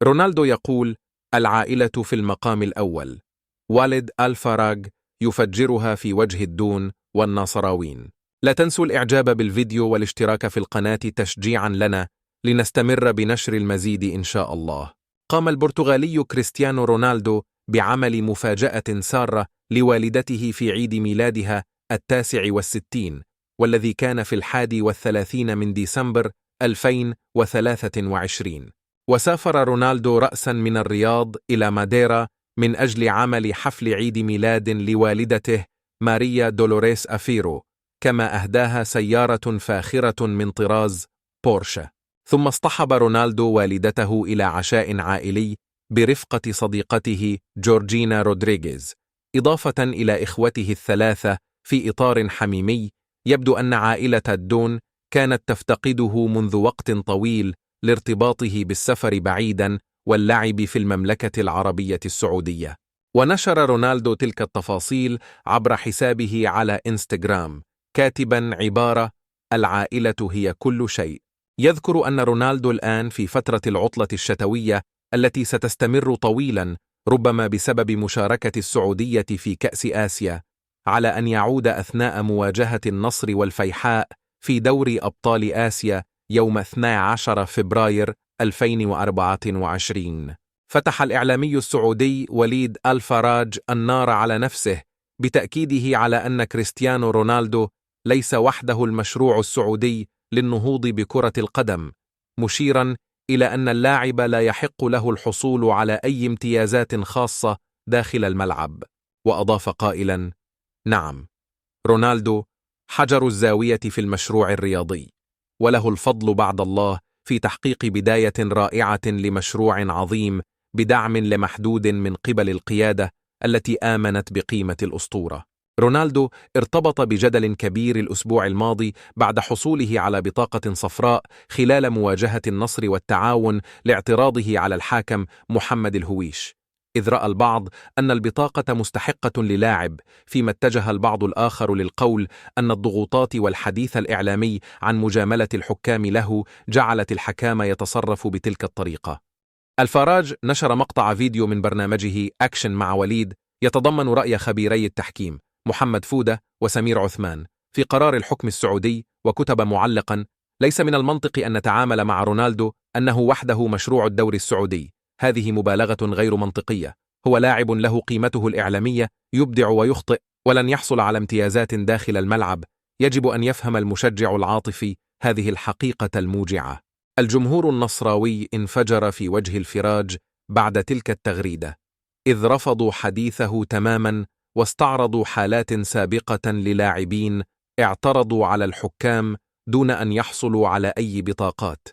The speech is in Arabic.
رونالدو يقول: العائلة في المقام الأول. والد الفراج يفجرها في وجه الدون والناصراوين. لا تنسوا الإعجاب بالفيديو والاشتراك في القناة تشجيعا لنا لنستمر بنشر المزيد إن شاء الله. قام البرتغالي كريستيانو رونالدو بعمل مفاجأة سارة لوالدته في عيد ميلادها 69، والذي كان في 31 من ديسمبر 2023. وسافر رونالدو رأسا من الرياض إلى ماديرا من أجل عمل حفل عيد ميلاد لوالدته ماريا دولوريس أفيرو، كما أهداها سيارة فاخرة من طراز بورشة. ثم اصطحب رونالدو والدته إلى عشاء عائلي برفقة صديقته جورجينا رودريغيز، إضافة إلى إخوته الثلاثة في إطار حميمي. يبدو أن عائلة الدون كانت تفتقده منذ وقت طويل لارتباطه بالسفر بعيدا واللعب في المملكة العربية السعودية. ونشر رونالدو تلك التفاصيل عبر حسابه على إنستغرام كاتبا عبارة: العائلة هي كل شيء. يذكر أن رونالدو الآن في فترة العطلة الشتوية التي ستستمر طويلا، ربما بسبب مشاركة السعودية في كأس آسيا، على أن يعود أثناء مواجهة النصر والفيحاء في دوري أبطال آسيا يوم 12 فبراير 2024. فتح الإعلامي السعودي وليد الفراج النار على نفسه بتأكيده على أن كريستيانو رونالدو ليس وحده المشروع السعودي للنهوض بكرة القدم، مشيرا إلى أن اللاعب لا يحق له الحصول على أي امتيازات خاصة داخل الملعب. وأضاف قائلا: نعم، رونالدو حجر الزاوية في المشروع الرياضي، وله الفضل بعد الله في تحقيق بداية رائعة لمشروع عظيم بدعم لمحدود من قبل القيادة التي آمنت بقيمة الأسطورة. رونالدو ارتبط بجدل كبير الأسبوع الماضي بعد حصوله على بطاقة صفراء خلال مواجهة النصر والتعاون لاعتراضه على الحاكم محمد الهويش، إذ رأى البعض أن البطاقة مستحقة للاعب، فيما اتجه البعض الآخر للقول أن الضغوطات والحديث الإعلامي عن مجاملة الحكام له جعلت الحكام يتصرف بتلك الطريقة. الفراج نشر مقطع فيديو من برنامجه أكشن مع وليد يتضمن رأي خبيري التحكيم محمد فودة وسمير عثمان في قرار الحكم السعودي، وكتب معلقا: ليس من المنطق أن نتعامل مع رونالدو أنه وحده مشروع الدوري السعودي، هذه مبالغة غير منطقية. هو لاعب له قيمته الإعلامية، يبدع ويخطئ، ولن يحصل على امتيازات داخل الملعب. يجب أن يفهم المشجع العاطفي هذه الحقيقة الموجعة. الجمهور النصراوي انفجر في وجه الفراج بعد تلك التغريدة، إذ رفضوا حديثه تماما واستعرضوا حالات سابقة للاعبين اعترضوا على الحكام دون أن يحصلوا على أي بطاقات.